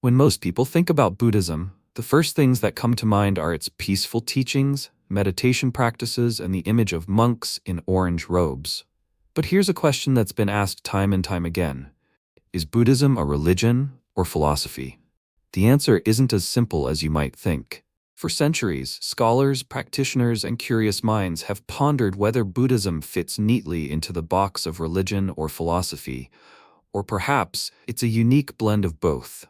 When most people think about Buddhism, the first things that come to mind are its peaceful teachings, meditation practices, and the image of monks in orange robes. But here's a question that's been asked time and time again. Is Buddhism a religion or philosophy? The answer isn't as simple as you might think. For centuries, scholars, practitioners, and curious minds have pondered whether Buddhism fits neatly into the box of religion or philosophy, or perhaps it's a unique blend of both.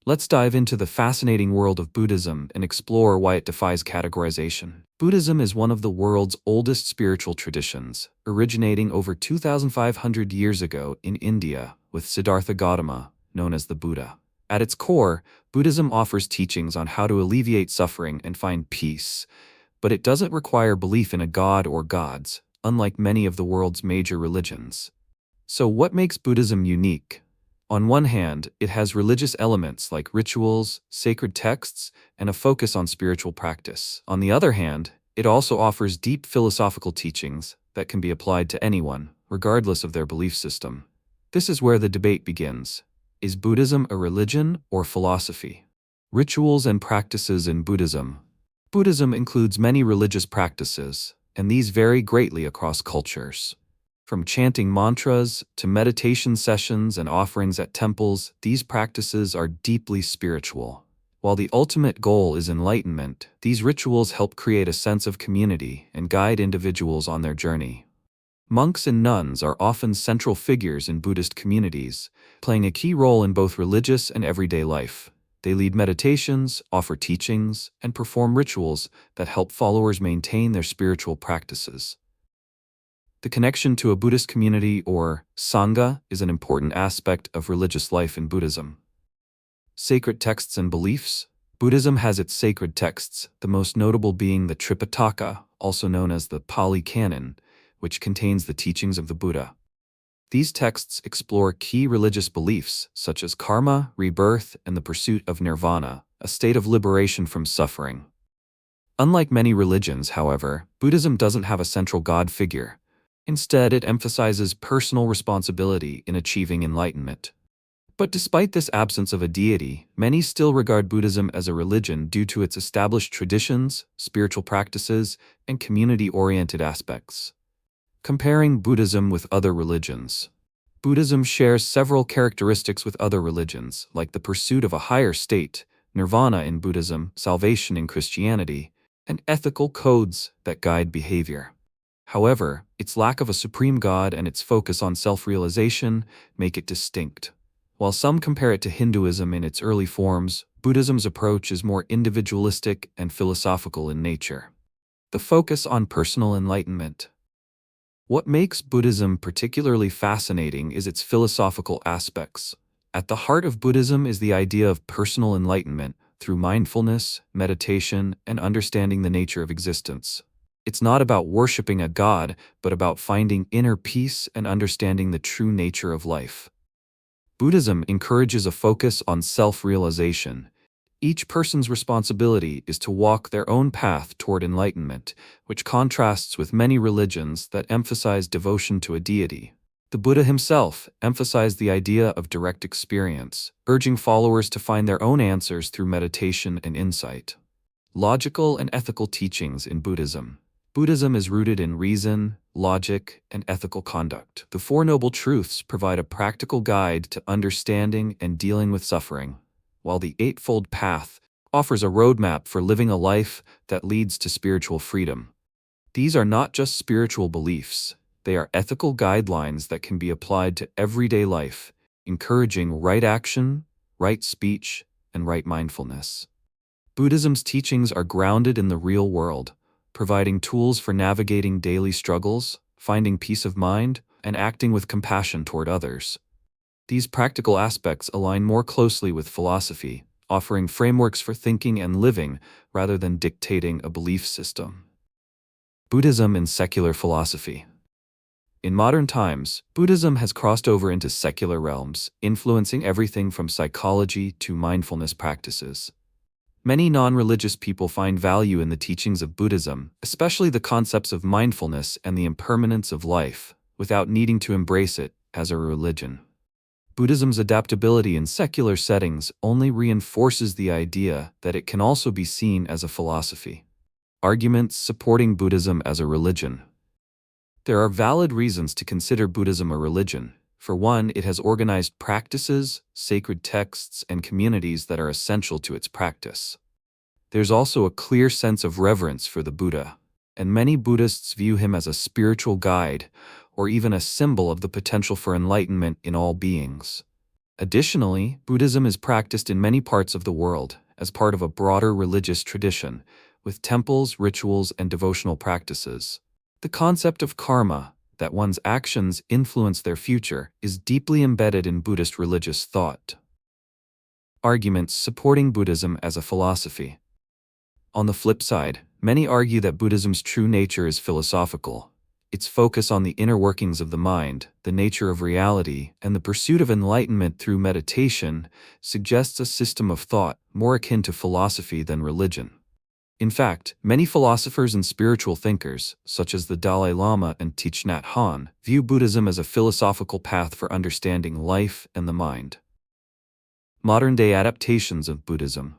Let's dive into the fascinating world of Buddhism and explore why it defies categorization. Buddhism is one of the world's oldest spiritual traditions, originating over 2,500 years ago in India with Siddhartha Gautama, known as the Buddha. At its core, Buddhism offers teachings on how to alleviate suffering and find peace, but it doesn't require belief in a god or gods, unlike many of the world's major religions. So what makes Buddhism unique? On one hand, it has religious elements like rituals, sacred texts, and a focus on spiritual practice. On the other hand, it also offers deep philosophical teachings that can be applied to anyone, regardless of their belief system. This is where the debate begins. Is Buddhism a religion or philosophy? Rituals and practices in Buddhism. Buddhism includes many religious practices, and these vary greatly across cultures. From chanting mantras to meditation sessions and offerings at temples, these practices are deeply spiritual. While the ultimate goal is enlightenment, these rituals help create a sense of community and guide individuals on their journey. Monks and nuns are often central figures in Buddhist communities, playing a key role in both religious and everyday life. They lead meditations, offer teachings, and perform rituals that help followers maintain their spiritual practices. The connection to a Buddhist community, or Sangha, is an important aspect of religious life in Buddhism. Sacred texts and beliefs. Buddhism has its sacred texts, the most notable being the Tripitaka, also known as the Pali Canon, which contains the teachings of the Buddha. These texts explore key religious beliefs such as karma, rebirth, and the pursuit of nirvana, a state of liberation from suffering. Unlike many religions, however, Buddhism doesn't have a central god figure. Instead, it emphasizes personal responsibility in achieving enlightenment. But despite this absence of a deity, many still regard Buddhism as a religion due to its established traditions, spiritual practices, and community-oriented aspects. Comparing Buddhism with other religions. Buddhism shares several characteristics with other religions, like the pursuit of a higher state, nirvana in Buddhism, salvation in Christianity, and ethical codes that guide behavior. However, its lack of a supreme god and its focus on self-realization make it distinct. While some compare it to Hinduism in its early forms, Buddhism's approach is more individualistic and philosophical in nature. The focus on personal enlightenment. What makes Buddhism particularly fascinating is its philosophical aspects. At the heart of Buddhism is the idea of personal enlightenment through mindfulness, meditation, and understanding the nature of existence. It's not about worshiping a god, but about finding inner peace and understanding the true nature of life. Buddhism encourages a focus on self-realization. Each person's responsibility is to walk their own path toward enlightenment, which contrasts with many religions that emphasize devotion to a deity. The Buddha himself emphasized the idea of direct experience, urging followers to find their own answers through meditation and insight. Logical and ethical teachings in Buddhism. Buddhism is rooted in reason, logic, and ethical conduct. The Four Noble Truths provide a practical guide to understanding and dealing with suffering, while the Eightfold Path offers a roadmap for living a life that leads to spiritual freedom. These are not just spiritual beliefs, they are ethical guidelines that can be applied to everyday life, encouraging right action, right speech, and right mindfulness. Buddhism's teachings are grounded in the real world, providing tools for navigating daily struggles, finding peace of mind, and acting with compassion toward others. These practical aspects align more closely with philosophy, offering frameworks for thinking and living rather than dictating a belief system. Buddhism and secular philosophy. In modern times, Buddhism has crossed over into secular realms, influencing everything from psychology to mindfulness practices. Many non-religious people find value in the teachings of Buddhism, especially the concepts of mindfulness and the impermanence of life, without needing to embrace it as a religion. Buddhism's adaptability in secular settings only reinforces the idea that it can also be seen as a philosophy. Arguments supporting Buddhism as a religion. There are valid reasons to consider Buddhism a religion. For one, it has organized practices, sacred texts, and communities that are essential to its practice. There's also a clear sense of reverence for the Buddha, and many Buddhists view him as a spiritual guide, or even a symbol of the potential for enlightenment in all beings. Additionally, Buddhism is practiced in many parts of the world as part of a broader religious tradition, with temples, rituals, and devotional practices. The concept of karma, that one's actions influence their future, is deeply embedded in Buddhist religious thought. Arguments supporting Buddhism as a philosophy. On the flip side, many argue that Buddhism's true nature is philosophical. Its focus on the inner workings of the mind, the nature of reality, and the pursuit of enlightenment through meditation suggests a system of thought more akin to philosophy than religion. In fact, many philosophers and spiritual thinkers, such as the Dalai Lama and Thich Nhat Hanh, view Buddhism as a philosophical path for understanding life and the mind. Modern-day adaptations of Buddhism.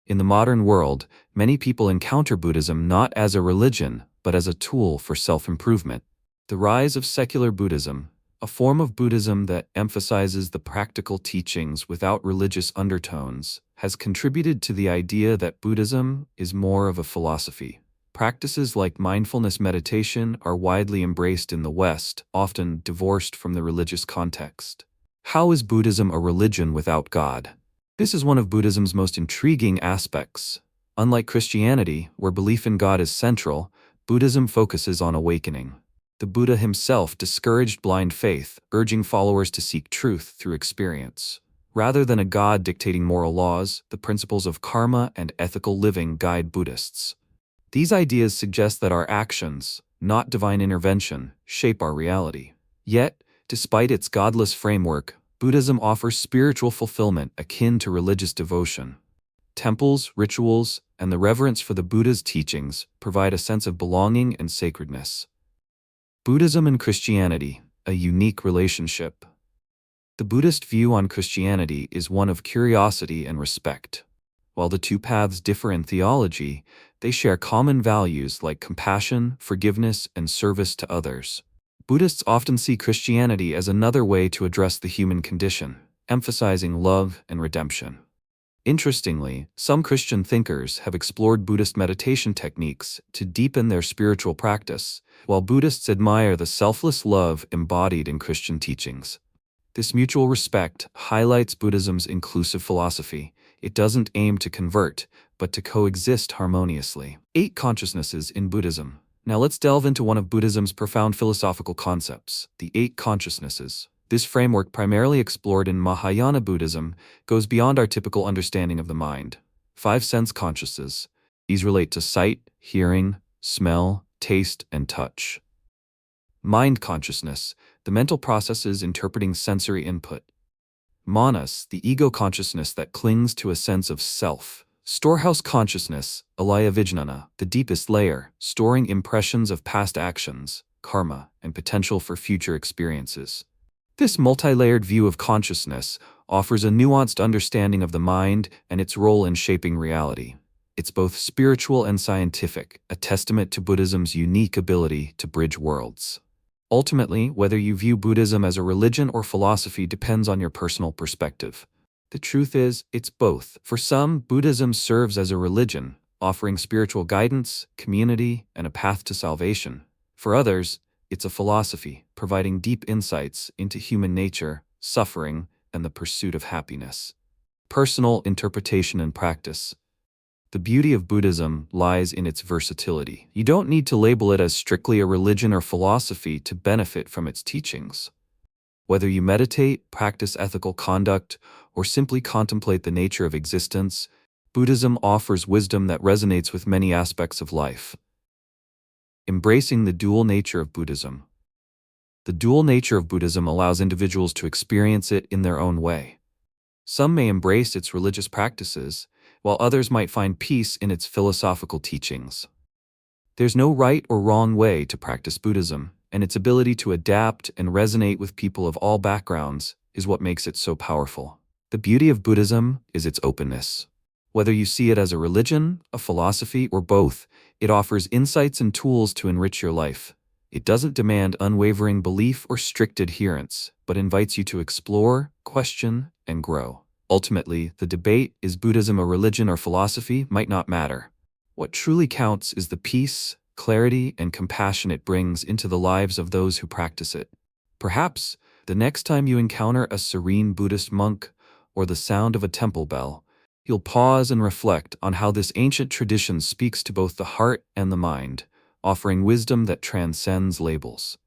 In the modern world, many people encounter Buddhism not as a religion, but as a tool for self-improvement. The rise of secular Buddhism, a form of Buddhism that emphasizes the practical teachings without religious undertones, has contributed to the idea that Buddhism is more of a philosophy. Practices like mindfulness meditation are widely embraced in the West, often divorced from the religious context. How is Buddhism a religion without God? This is one of Buddhism's most intriguing aspects. Unlike Christianity, where belief in God is central, Buddhism focuses on awakening. The Buddha himself discouraged blind faith, urging followers to seek truth through experience. Rather than a God dictating moral laws, the principles of karma and ethical living guide Buddhists. These ideas suggest that our actions, not divine intervention, shape our reality. Yet, despite its godless framework, Buddhism offers spiritual fulfillment akin to religious devotion. Temples, rituals, and the reverence for the Buddha's teachings provide a sense of belonging and sacredness. Buddhism and Christianity, a unique relationship. The Buddhist view on Christianity is one of curiosity and respect. While the two paths differ in theology, they share common values like compassion, forgiveness, and service to others. Buddhists often see Christianity as another way to address the human condition, emphasizing love and redemption. Interestingly, some Christian thinkers have explored Buddhist meditation techniques to deepen their spiritual practice, while Buddhists admire the selfless love embodied in Christian teachings. This mutual respect highlights Buddhism's inclusive philosophy. It doesn't aim to convert, but to coexist harmoniously. 8 consciousnesses in Buddhism. Now let's delve into one of Buddhism's profound philosophical concepts, the 8 consciousnesses. This framework, primarily explored in Mahayana Buddhism, goes beyond our typical understanding of the mind. 5 sense consciousnesses. These relate to sight, hearing, smell, taste, and touch. Mind consciousness, the mental processes interpreting sensory input. Manas, the ego consciousness that clings to a sense of self. Storehouse consciousness, alaya vijnana, the deepest layer, storing impressions of past actions, karma, and potential for future experiences. This multi-layered view of consciousness offers a nuanced understanding of the mind and its role in shaping reality. It's both spiritual and scientific, a testament to Buddhism's unique ability to bridge worlds. Ultimately, whether you view Buddhism as a religion or philosophy depends on your personal perspective. The truth is, it's both. For some, Buddhism serves as a religion, offering spiritual guidance, community, and a path to salvation. For others, it's a philosophy, providing deep insights into human nature, suffering, and the pursuit of happiness. Personal interpretation and practice. The beauty of Buddhism lies in its versatility. You don't need to label it as strictly a religion or philosophy to benefit from its teachings. Whether you meditate, practice ethical conduct, or simply contemplate the nature of existence, Buddhism offers wisdom that resonates with many aspects of life. Embracing the dual nature of Buddhism. The dual nature of Buddhism allows individuals to experience it in their own way. Some may embrace its religious practices, while others might find peace in its philosophical teachings. There's no right or wrong way to practice Buddhism, and its ability to adapt and resonate with people of all backgrounds is what makes it so powerful. The beauty of Buddhism is its openness. Whether you see it as a religion, a philosophy, or both, it offers insights and tools to enrich your life. It doesn't demand unwavering belief or strict adherence, but invites you to explore, question, and grow. Ultimately, the debate, is Buddhism a religion or philosophy, might not matter. What truly counts is the peace, clarity, and compassion it brings into the lives of those who practice it. Perhaps, the next time you encounter a serene Buddhist monk or the sound of a temple bell, you'll pause and reflect on how this ancient tradition speaks to both the heart and the mind, offering wisdom that transcends labels.